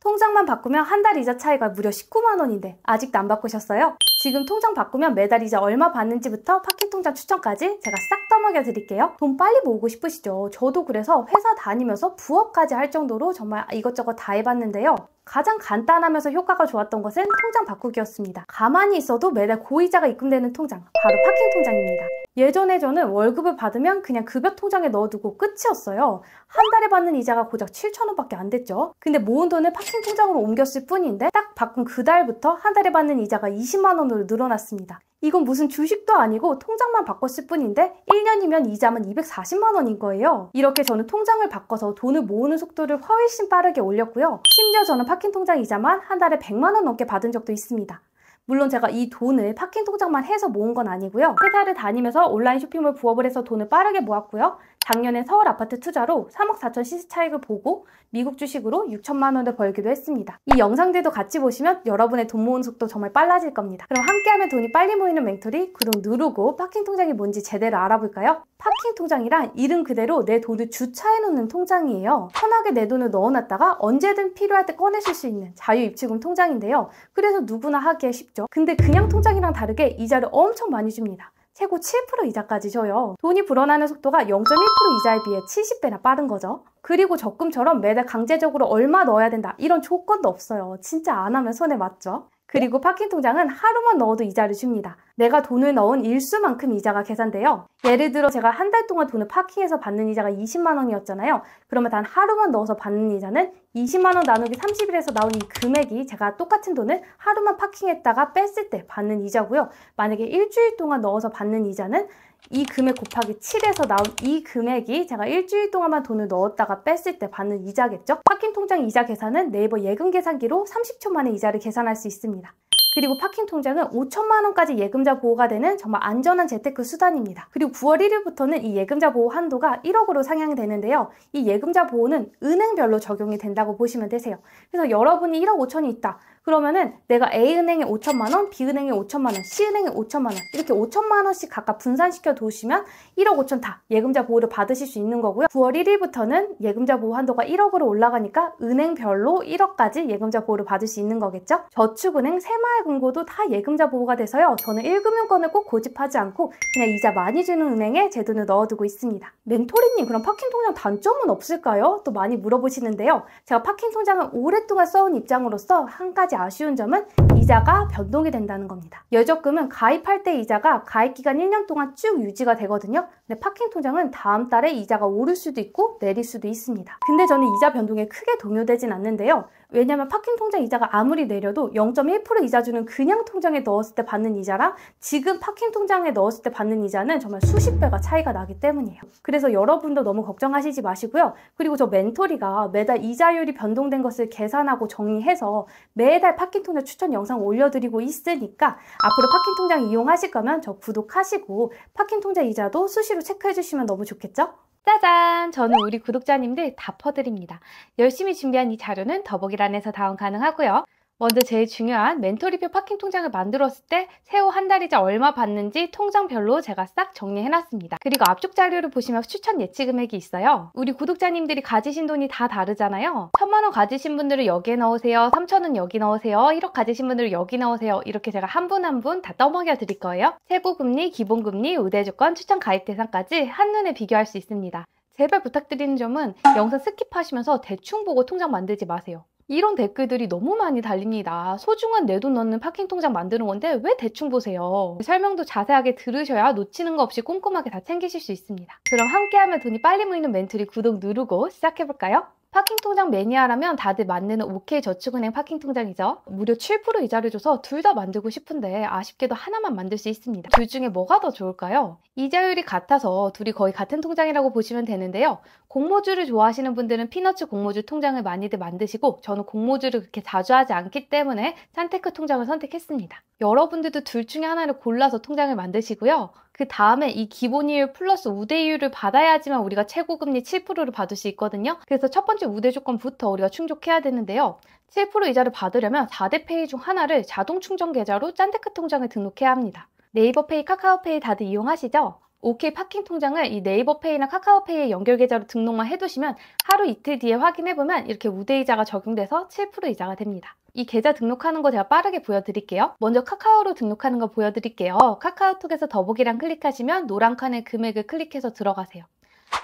통장만 바꾸면 한 달 이자 차이가 무려 19만 원인데 아직도 안 바꾸셨어요? 지금 통장 바꾸면 매달 이자 얼마 받는지부터 파킹 통장 추천까지 제가 싹 다 먹여 드릴게요. 돈 빨리 모으고 싶으시죠? 저도 그래서 회사 다니면서 부업까지 할 정도로 정말 이것저것 다 해봤는데요. 가장 간단하면서 효과가 좋았던 것은 통장 바꾸기였습니다. 가만히 있어도 매달 고이자가 입금되는 통장, 바로 파킹 통장입니다. 예전에 저는 월급을 받으면 그냥 급여 통장에 넣어두고 끝이었어요. 한 달에 받는 이자가 고작 7,000원밖에 안 됐죠. 근데 모은 돈을 파킹 통장으로 옮겼을 뿐인데 딱 바꾼 그 달부터 한 달에 받는 이자가 20만 원으로 늘어났습니다. 이건 무슨 주식도 아니고 통장만 바꿨을 뿐인데 1년이면 이자만 240만 원인 거예요. 이렇게 저는 통장을 바꿔서 돈을 모으는 속도를 훨씬 빠르게 올렸고요. 심지어 저는 파킹 통장 이자만 한 달에 100만 원 넘게 받은 적도 있습니다. 물론 제가 이 돈을 파킹 통장만 해서 모은 건 아니고요. 회사를 다니면서 온라인 쇼핑몰 부업을 해서 돈을 빠르게 모았고요. 작년엔 서울 아파트 투자로 3억 4천 시세 차익을 보고 미국 주식으로 6천만 원을 벌기도 했습니다. 이 영상들도 같이 보시면 여러분의 돈 모으는 속도 정말 빨라질 겁니다. 그럼 함께하면 돈이 빨리 모이는 멘토리 구독 누르고 파킹 통장이 뭔지 제대로 알아볼까요? 파킹 통장이란 이름 그대로 내 돈을 주차해 놓는 통장이에요. 편하게 내 돈을 넣어놨다가 언제든 필요할 때 꺼내실 수 있는 자유입출금 통장인데요. 그래서 누구나 하기에 쉽죠. 근데 그냥 통장이랑 다르게 이자를 엄청 많이 줍니다. 최고 7% 이자까지 줘요. 돈이 불어나는 속도가 0.1% 이자에 비해 70배나 빠른 거죠. 그리고 적금처럼 매달 강제적으로 얼마 넣어야 된다 이런 조건도 없어요. 진짜 안 하면 손해 맞죠? 그리고 파킹 통장은 하루만 넣어도 이자를 줍니다. 내가 돈을 넣은 일수만큼 이자가 계산돼요. 예를 들어 제가 한 달 동안 돈을 파킹해서 받는 이자가 20만 원이었잖아요. 그러면 단 하루만 넣어서 받는 이자는 20만 원 나누기 30일에서 나온 이 금액이 제가 똑같은 돈을 하루만 파킹했다가 뺐을 때 받는 이자고요. 만약에 일주일 동안 넣어서 받는 이자는 이 금액 곱하기 7에서 나온 이 금액이 제가 일주일 동안만 돈을 넣었다가 뺐을 때 받는 이자겠죠? 파킹 통장 이자 계산은 네이버 예금 계산기로 30초 만에 이자를 계산할 수 있습니다. 그리고 파킹 통장은 5천만 원까지 예금자 보호가 되는 정말 안전한 재테크 수단입니다. 그리고 9월 1일부터는 이 예금자 보호 한도가 1억으로 상향이 되는데요. 이 예금자 보호는 은행별로 적용이 된다고 보시면 되세요. 그래서 여러분이 1억 5천이 있다. 그러면은 내가 A은행에 5천만 원, B은행에 5천만 원, C은행에 5천만 원 이렇게 5천만 원씩 각각 분산시켜 두시면 1억 5천 다 예금자 보호를 받으실 수 있는 거고요. 9월 1일부터는 예금자 보호 한도가 1억으로 올라가니까 은행별로 1억까지 예금자 보호를 받을 수 있는 거겠죠. 저축은행, 새마을금고도 다 예금자 보호가 돼서요. 저는 1금융권을 꼭 고집하지 않고 그냥 이자 많이 주는 은행에 제 돈을 넣어두고 있습니다. 멘토리님, 그럼 파킹 통장 단점은 없을까요? 또 많이 물어보시는데요. 제가 파킹 통장을 오랫동안 써온 입장으로서 한 가지 아쉬운 점은 이자가 변동이 된다는 겁니다. 예적금은 가입할 때 이자가 가입기간 1년 동안 쭉 유지가 되거든요. 근데 파킹 통장은 다음 달에 이자가 오를 수도 있고 내릴 수도 있습니다. 근데 저는 이자 변동에 크게 동요되진 않는데요. 왜냐면 파킹 통장 이자가 아무리 내려도 0.1% 이자 주는 그냥 통장에 넣었을 때 받는 이자랑 지금 파킹 통장에 넣었을 때 받는 이자는 정말 수십 배가 차이가 나기 때문이에요. 그래서 여러분도 너무 걱정하시지 마시고요. 그리고 저 멘토리가 매달 이자율이 변동된 것을 계산하고 정리해서 매달 파킹 통장 추천 영상 올려드리고 있으니까 앞으로 파킹 통장 이용하실 거면 저 구독하시고 파킹 통장 이자도 수시로 체크해 주시면 너무 좋겠죠? 짜잔! 저는 우리 구독자님들 다 퍼드립니다. 열심히 준비한 이 자료는 더보기란에서 다운 가능하고요. 먼저 제일 중요한 멘토리표 파킹 통장을 만들었을 때 세후 한 달 이자 얼마 받는지 통장별로 제가 싹 정리해놨습니다. 그리고 앞쪽 자료를 보시면 추천 예치 금액이 있어요. 우리 구독자님들이 가지신 돈이 다 다르잖아요. 1,000만 원 가지신 분들은 여기에 넣으세요. 3,000원 여기 넣으세요. 1억 가지신 분들은 여기 넣으세요. 이렇게 제가 한 분 한 분 다 떠먹여 드릴 거예요. 세부금리, 기본금리, 우대조건, 추천 가입 대상까지 한눈에 비교할 수 있습니다. 제발 부탁드리는 점은 영상 스킵하시면서 대충 보고 통장 만들지 마세요. 이런 댓글들이 너무 많이 달립니다. 소중한 내 돈 넣는 파킹 통장 만드는 건데 왜 대충 보세요? 설명도 자세하게 들으셔야 놓치는 거 없이 꼼꼼하게 다 챙기실 수 있습니다. 그럼 함께하면 돈이 빨리 모이는 멘토리 구독 누르고 시작해볼까요? 파킹 통장 매니아라면 다들 만드는 OK저축은행 파킹 통장이죠. 무려 7% 이자를 줘서 둘 다 만들고 싶은데 아쉽게도 하나만 만들 수 있습니다. 둘 중에 뭐가 더 좋을까요? 이자율이 같아서 둘이 거의 같은 통장이라고 보시면 되는데요. 공모주를 좋아하시는 분들은 피너츠 공모주 통장을 많이들 만드시고 저는 공모주를 그렇게 자주 하지 않기 때문에 짠테크 통장을 선택했습니다. 여러분들도 둘 중에 하나를 골라서 통장을 만드시고요. 그 다음에 이 기본이율 플러스 우대이율을 받아야지만 우리가 최고금리 7%를 받을 수 있거든요. 그래서 첫 번째 우대 조건부터 우리가 충족해야 되는데요. 7% 이자를 받으려면 4대 페이 중 하나를 자동 충전 계좌로 짠테크 통장을 등록해야 합니다. 네이버페이, 카카오페이 다들 이용하시죠? OK 파킹 통장을 이 네이버페이나 카카오페이의 연결 계좌로 등록만 해두시면 하루 이틀 뒤에 확인해보면 이렇게 우대이자가 적용돼서 7% 이자가 됩니다. 이 계좌 등록하는 거 제가 빠르게 보여드릴게요. 먼저 카카오로 등록하는 거 보여드릴게요. 카카오톡에서 더보기란 클릭하시면 노란 칸에 금액을 클릭해서 들어가세요.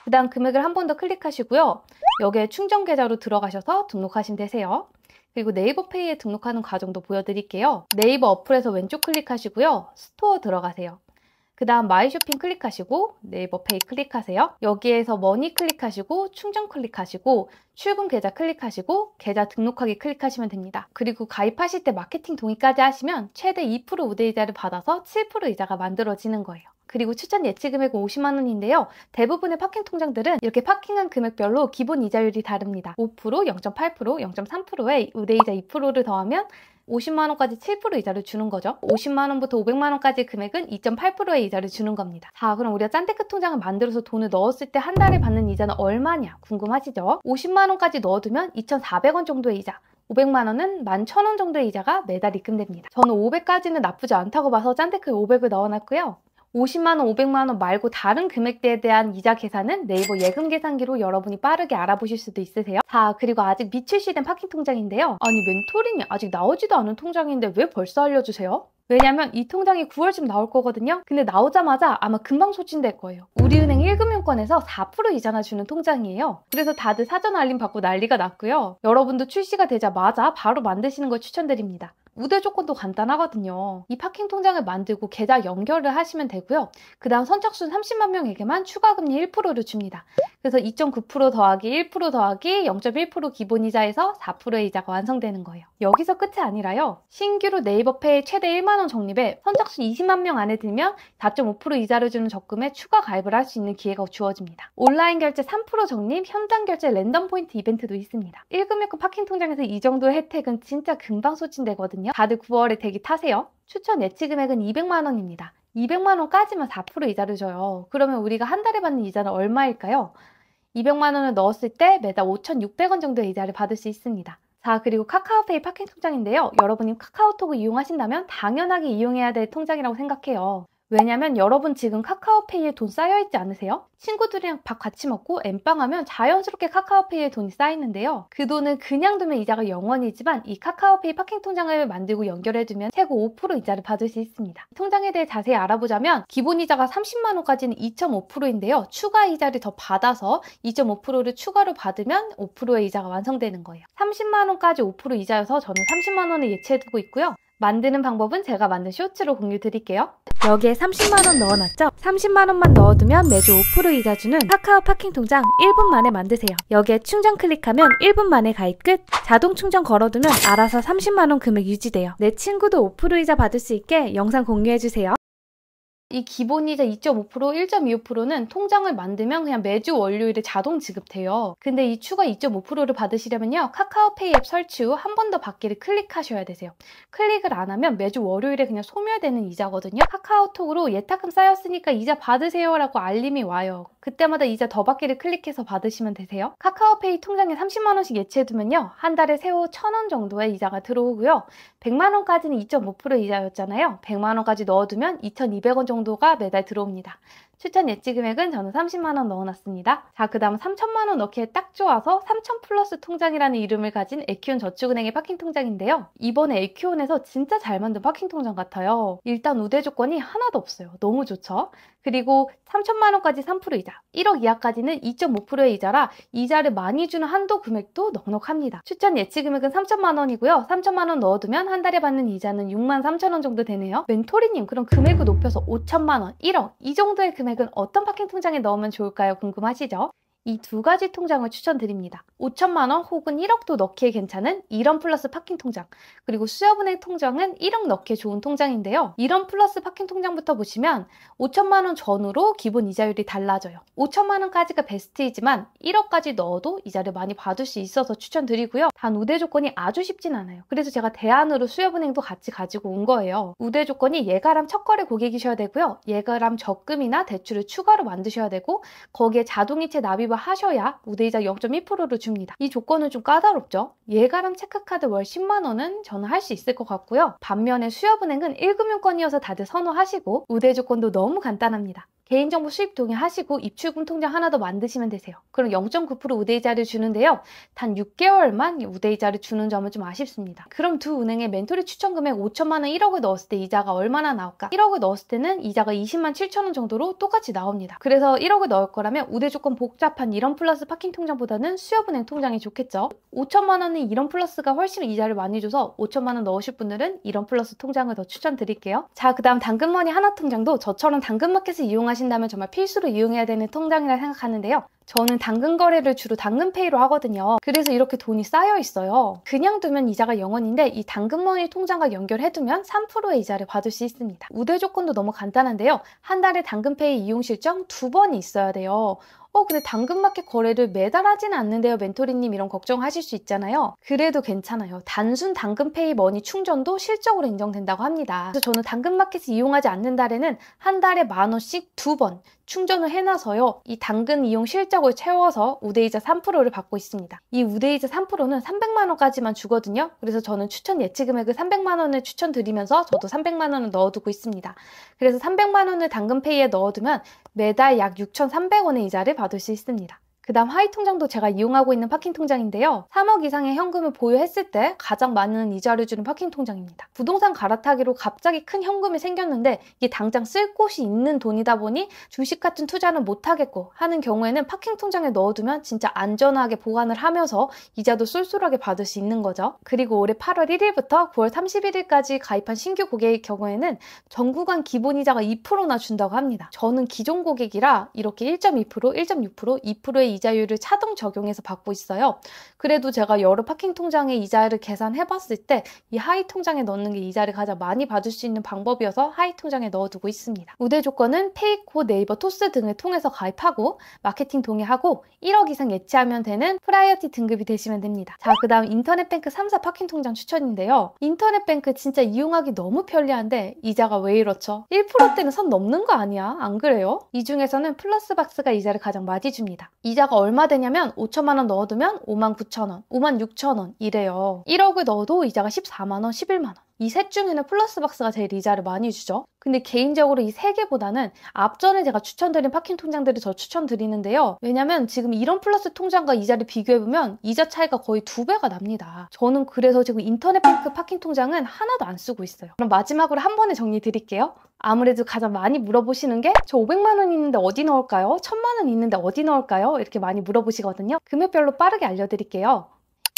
그 다음 금액을 한 번 더 클릭하시고요. 여기에 충전 계좌로 들어가셔서 등록하시면 되세요. 그리고 네이버페이에 등록하는 과정도 보여드릴게요. 네이버 어플에서 왼쪽 클릭하시고요. 스토어 들어가세요. 그 다음 마이 쇼핑 클릭하시고 네이버페이 클릭하세요. 여기에서 머니 클릭하시고 충전 클릭하시고 출금 계좌 클릭하시고 계좌 등록하기 클릭하시면 됩니다. 그리고 가입하실 때 마케팅 동의까지 하시면 최대 2% 우대이자를 받아서 7% 이자가 만들어지는 거예요. 그리고 추천 예치 금액은 50만 원인데요. 대부분의 파킹 통장들은 이렇게 파킹한 금액별로 기본 이자율이 다릅니다. 5%, 0.8%, 0.3%에 우대이자 2%를 더하면 50만 원까지 7% 이자를 주는 거죠. 50만 원부터 500만 원까지 금액은 2.8%의 이자를 주는 겁니다. 자, 그럼 우리가 짠테크 통장을 만들어서 돈을 넣었을 때 한 달에 받는 이자는 얼마냐 궁금하시죠? 50만 원까지 넣어두면 2,400원 정도의 이자, 500만 원은 11,000원 정도의 이자가 매달 입금됩니다. 저는 500까지는 나쁘지 않다고 봐서 짠테크에 500을 넣어놨고요. 50만 원, 500만 원 말고 다른 금액대에 대한 이자 계산은 네이버 예금 계산기로 여러분이 빠르게 알아보실 수도 있으세요. 자, 그리고 아직 미출시된 파킹 통장인데요. 아니, 멘토링이 아직 나오지도 않은 통장인데 왜 벌써 알려주세요? 왜냐면 이 통장이 9월쯤 나올 거거든요. 근데 나오자마자 아마 금방 소진될 거예요. 우리은행 1금융권에서 4% 이자나 주는 통장이에요. 그래서 다들 사전 알림 받고 난리가 났고요. 여러분도 출시가 되자마자 바로 만드시는 걸 추천드립니다. 우대 조건도 간단하거든요. 이 파킹 통장을 만들고 계좌 연결을 하시면 되고요. 그 다음 선착순 30만 명에게만 추가 금리 1%를 줍니다. 그래서 2.9% 더하기 1% 더하기 0.1% 기본이자에서 4%의 이자가 완성되는 거예요. 여기서 끝이 아니라요. 신규로 네이버페이 최대 1만 원 적립에 선착순 20만 명 안에 들면 4.5% 이자를 주는 적금에 추가 가입을 할 수 있는 기회가 주어집니다. 온라인 결제 3% 적립, 현장 결제 랜덤 포인트 이벤트도 있습니다. 1금융권 파킹 통장에서 이 정도의 혜택은 진짜 금방 소진되거든요. 다들 9월에 대기 타세요. 추천 예치 금액은 200만 원입니다. 200만 원까지만 4% 이자를 줘요. 그러면 우리가 한 달에 받는 이자는 얼마일까요? 200만 원을 넣었을 때 매달 5,600원 정도의 이자를 받을 수 있습니다. 자, 그리고 카카오페이 파킹 통장인데요. 여러분이 카카오톡을 이용하신다면 당연하게 이용해야 될 통장이라고 생각해요. 왜냐면 여러분 지금 카카오페이에 돈 쌓여있지 않으세요? 친구들이랑 밥 같이 먹고 엠빵하면 자연스럽게 카카오페이에 돈이 쌓이는데요. 그 돈을 그냥 두면 이자가 0원이지만 이 카카오페이 파킹 통장을 만들고 연결해두면 최고 5% 이자를 받을 수 있습니다. 통장에 대해 자세히 알아보자면 기본 이자가 30만 원까지는 2.5%인데요. 추가 이자를 더 받아서 2.5%를 추가로 받으면 5%의 이자가 완성되는 거예요. 30만 원까지 5% 이자여서 저는 30만 원을 예치해두고 있고요. 만드는 방법은 제가 만든 쇼츠로 공유 드릴게요. 여기에 30만원 넣어놨죠? 30만원만 넣어두면 매주 5% 이자 주는 카카오 파킹 통장 1분 만에 만드세요. 여기에 충전 클릭하면 1분 만에 가입 끝. 자동 충전 걸어두면 알아서 30만원 금액 유지돼요. 내 친구도 5% 이자 받을 수 있게 영상 공유해주세요. 이 기본이자 2.5%, 1.25%는 통장을 만들면 그냥 매주 월요일에 자동 지급돼요. 근데 이 추가 2.5%를 받으시려면요. 카카오페이 앱 설치 후 한 번 더 받기를 클릭하셔야 되세요. 클릭을 안 하면 매주 월요일에 그냥 소멸되는 이자거든요. 카카오톡으로 예탁금 쌓였으니까 이자 받으세요 라고 알림이 와요. 그때마다 이자 더 받기를 클릭해서 받으시면 되세요. 카카오페이 통장에 30만원씩 예치해두면요. 한 달에 세후 1,000원 정도의 이자가 들어오고요. 100만원까지는 2.5% 이자였잖아요. 100만원까지 넣어두면 2,200원 정도가 매달 들어옵니다. 추천 예치 금액은 저는 30만원 넣어놨습니다. 자, 그 다음 3천만원 넣기에 딱 좋아서 3천 플러스 통장이라는 이름을 가진 에큐온 저축은행의 파킹 통장인데요. 이번에 에큐온에서 진짜 잘 만든 파킹 통장 같아요. 일단 우대 조건이 하나도 없어요. 너무 좋죠? 그리고 3천만원까지 3% 이자, 1억 이하까지는 2.5%의 이자라 이자를 많이 주는 한도 금액도 넉넉합니다. 추천 예치 금액은 3천만원이고요. 3천만원 넣어두면 한 달에 받는 이자는 63,000원 정도 되네요. 멘토리님, 그럼 금액을 높여서 5천만원, 1억 이 정도의 금액은 어떤 파킹 통장에 넣으면 좋을까요? 궁금하시죠? 이 두 가지 통장을 추천드립니다. 5천만원 혹은 1억도 넣기에 괜찮은 1원 플러스 파킹 통장, 그리고 수협은행 통장은 1억 넣기에 좋은 통장인데요. 1원 플러스 파킹 통장부터 보시면 5천만원 전후로 기본 이자율이 달라져요. 5천만원까지가 베스트이지만 1억까지 넣어도 이자를 많이 받을 수 있어서 추천드리고요. 단 우대 조건이 아주 쉽진 않아요. 그래서 제가 대안으로 수협은행도 같이 가지고 온 거예요. 우대 조건이 예가람 첫거래 고객이셔야 되고요. 예가람 적금이나 대출을 추가로 만드셔야 되고 거기에 자동이체 납입을 하셔야 우대이자 0.1%를 줍니다. 이 조건은 좀 까다롭죠? 예가람 체크카드 월 10만원은 저는 할 수 있을 것 같고요. 반면에 수협은행은 1금융권이어서 다들 선호하시고 우대 조건도 너무 간단합니다. 개인정보 수입 동의하시고 입출금 통장 하나 더 만드시면 되세요. 그럼 0.9% 우대이자를 주는데요. 단 6개월만 우대이자를 주는 점은 좀 아쉽습니다. 그럼 두 은행에 멘토리 추천 금액 5천만 원 1억을 넣었을 때 이자가 얼마나 나올까? 1억을 넣었을 때는 이자가 20만 7천 원 정도로 똑같이 나옵니다. 그래서 1억을 넣을 거라면 우대 조건 복잡한 이런 플러스 파킹 통장보다는 수협은행 통장이 좋겠죠. 5천만 원은 이런 플러스가 훨씬 이자를 많이 줘서 5천만 원 넣으실 분들은 이런 플러스 통장을 더 추천드릴게요. 자, 그 다음 당근머니 하나 통장도 저처럼 당근마켓을 이용하신다면 정말 필수로 이용해야 되는 통장이라 생각하는데요. 저는 당근 거래를 주로 당근페이로 하거든요. 그래서 이렇게 돈이 쌓여 있어요. 그냥 두면 이자가 0원인데 이 당근머니 통장과 연결해두면 3%의 이자를 받을 수 있습니다. 우대 조건도 너무 간단한데요. 한 달에 당근페이 이용 실적 2번이 있어야 돼요. 근데 당근마켓 거래를 매달 하지는 않는데요, 멘토리님, 이런 걱정하실 수 있잖아요. 그래도 괜찮아요. 단순 당근페이 머니 충전도 실적으로 인정된다고 합니다. 그래서 저는 당근마켓을 이용하지 않는 달에는 한 달에 10,000원씩 2번 충전을 해놔서요. 이 당근 이용 실적을 채워서 우대이자 3%를 받고 있습니다. 이 우대이자 3%는 300만 원까지만 주거든요. 그래서 저는 추천 예치 금액을 300만 원을 추천드리면서 저도 300만 원을 넣어두고 있습니다. 그래서 300만 원을 당근페이에 넣어두면 매달 약 6,300원의 이자를 받을 수 있습니다. 그 다음 하이 통장도 제가 이용하고 있는 파킹 통장인데요. 3억 이상의 현금을 보유했을 때 가장 많은 이자를 주는 파킹 통장입니다. 부동산 갈아타기로 갑자기 큰 현금이 생겼는데 이게 당장 쓸 곳이 있는 돈이다 보니 주식 같은 투자는 못하겠고 하는 경우에는 파킹 통장에 넣어두면 진짜 안전하게 보관을 하면서 이자도 쏠쏠하게 받을 수 있는 거죠. 그리고 올해 8월 1일부터 9월 31일까지 가입한 신규 고객의 경우에는 전 구간 기본 이자가 2%나 준다고 합니다. 저는 기존 고객이라 이렇게 1.2%, 1.6%, 2%의 이자율을 차등 적용해서 받고 있어요. 그래도 제가 여러 파킹 통장의 이자를 계산해봤을 때 이 하이 통장에 넣는 게 이자를 가장 많이 받을 수 있는 방법이어서 하이 통장에 넣어두고 있습니다. 우대 조건은 페이코, 네이버, 토스 등을 통해서 가입하고 마케팅 동의하고 1억 이상 예치하면 되는 프라이어티 등급이 되시면 됩니다. 자, 그 다음 인터넷뱅크 3사 파킹 통장 추천인데요. 인터넷뱅크 진짜 이용하기 너무 편리한데 이자가 왜 이렇죠? 1%대는 선 넘는 거 아니야? 안 그래요? 이 중에서는 플러스박스가 이자를 가장 많이 줍니다. 이자가 얼마 되냐면 5천만 원 넣어두면 59,000원, 56,000원 이래요. 1억을 넣어도 이자가 14만 원, 11만 원. 이 셋 중에는 플러스박스가 제일 이자를 많이 주죠. 근데 개인적으로 이 세 개보다는 앞전에 제가 추천드린 파킹 통장들을 저 추천드리는데요. 왜냐면 지금 이런 플러스 통장과 이자를 비교해보면 이자 차이가 거의 2배가 납니다. 저는 그래서 지금 인터넷뱅크 파킹 통장은 하나도 안 쓰고 있어요. 그럼 마지막으로 한 번에 정리 드릴게요. 아무래도 가장 많이 물어보시는 게 저 500만 원 있는데 어디 넣을까요? 1000만 원 있는데 어디 넣을까요? 이렇게 많이 물어보시거든요. 금액별로 빠르게 알려드릴게요.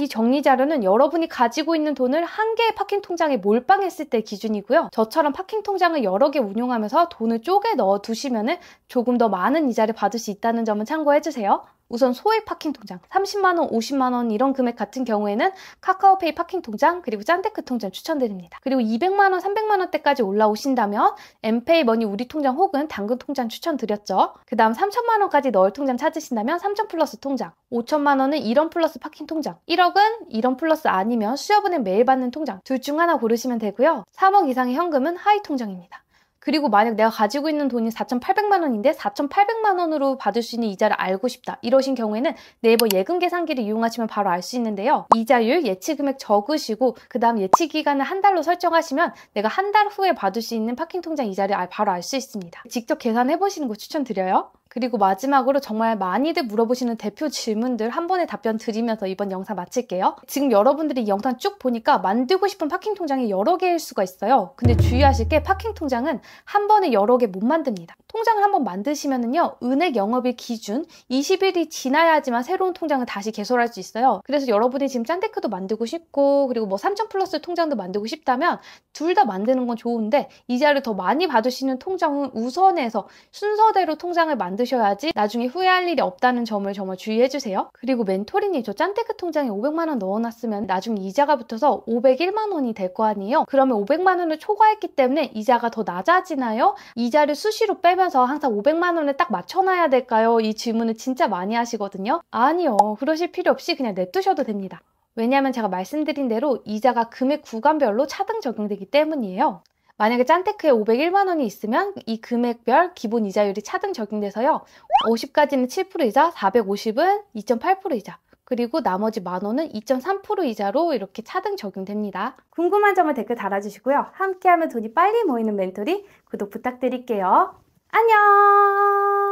이 정리 자료는 여러분이 가지고 있는 돈을 한 개의 파킹 통장에 몰빵했을 때 기준이고요. 저처럼 파킹 통장을 여러 개 운용하면서 돈을 쪼개 넣어 두시면 조금 더 많은 이자를 받을 수 있다는 점은 참고해주세요. 우선 소액 파킹 통장, 30만 원, 50만 원 이런 금액 같은 경우에는 카카오페이 파킹 통장 그리고 짠테크 통장 추천드립니다. 그리고 200만 원, 300만 원대까지 올라오신다면 엠페이 머니 우리 통장 혹은 당근 통장 추천드렸죠. 그 다음 3천만 원까지 넣을 통장 찾으신다면 삼천 플러스 통장, 5천만 원은 이런 플러스 파킹 통장, 1억은 이런 플러스 아니면 수협은행 매일 받는 통장 둘 중 하나 고르시면 되고요. 3억 이상의 현금은 하이 통장입니다. 그리고 만약 내가 가지고 있는 돈이 4,800만 원인데 4,800만 원으로 받을 수 있는 이자를 알고 싶다 이러신 경우에는 네이버 예금 계산기를 이용하시면 바로 알 수 있는데요. 이자율, 예치 금액 적으시고 그 다음 예치 기간을 한 달로 설정하시면 내가 한 달 후에 받을 수 있는 파킹 통장 이자를 바로 알 수 있습니다. 직접 계산해 보시는 거 추천드려요. 그리고 마지막으로 정말 많이들 물어보시는 대표 질문들 한 번에 답변 드리면서 이번 영상 마칠게요. 지금 여러분들이 이 영상 쭉 보니까 만들고 싶은 파킹 통장이 여러 개일 수가 있어요. 근데 주의하실 게 파킹 통장은 한 번에 여러 개 못 만듭니다. 통장을 한번 만드시면은요, 은행 영업일 기준 20일이 지나야지만 새로운 통장을 다시 개설할 수 있어요. 그래서 여러분이 지금 짠테크도 만들고 싶고 그리고 뭐 삼천 플러스 통장도 만들고 싶다면 둘 다 만드는 건 좋은데 이자를 더 많이 받을 수 있는 통장은 우선해서 순서대로 통장을 만드셔야지 나중에 후회할 일이 없다는 점을 정말 주의해주세요. 그리고 멘토리님, 저 짠테크 통장에 500만 원 넣어놨으면 나중에 이자가 붙어서 501만 원이 될 거 아니에요? 그러면 500만 원을 초과했기 때문에 이자가 더 낮아지나요? 이자를 수시로 빼면서 항상 500만 원에 딱 맞춰놔야 될까요? 이 질문을 진짜 많이 하시거든요. 아니요, 그러실 필요 없이 그냥 냅두셔도 됩니다. 왜냐하면 제가 말씀드린 대로 이자가 금액 구간별로 차등 적용되기 때문이에요. 만약에 짠테크에 501만 원이 있으면 이 금액별 기본 이자율이 차등 적용돼서요. 50까지는 7%이자, 450은 2.8%이자, 그리고 나머지 만 원은 2.3% 이자로 이렇게 차등 적용됩니다. 궁금한 점은 댓글 달아주시고요. 함께하면 돈이 빨리 모이는 멘토리 구독 부탁드릴게요. 안녕!